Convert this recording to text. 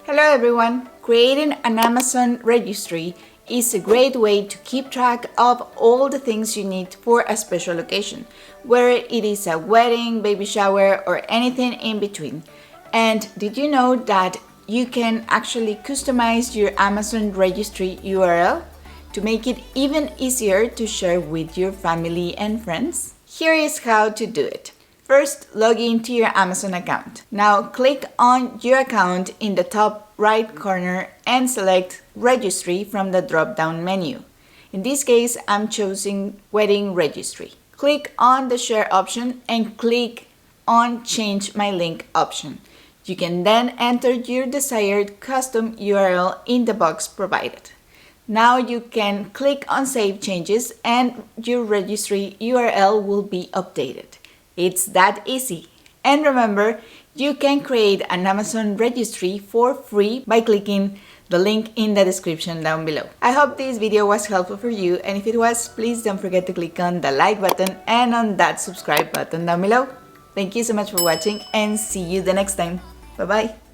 Hello everyone! Creating an Amazon registry is a great way to keep track of all the things you need for a special occasion, whether it is a wedding, baby shower, or anything in between. And did you know that you can actually customize your Amazon registry URL to make it even easier to share with your family and friends? Here is how to do it. First, log into your Amazon account. Now click on your account in the top right corner and select Registry from the drop-down menu. In this case, I'm choosing Wedding Registry. Click on the Share option and click on Change My Link option. You can then enter your desired custom URL in the box provided. Now you can click on Save Changes and your registry URL will be updated. It's that easy. And remember, you can create an Amazon registry for free by clicking the link in the description down below. I hope this video was helpful for you, and if it was, please don't forget to click on the like button and on that subscribe button down below. Thank you so much for watching and see you the next time. Bye bye.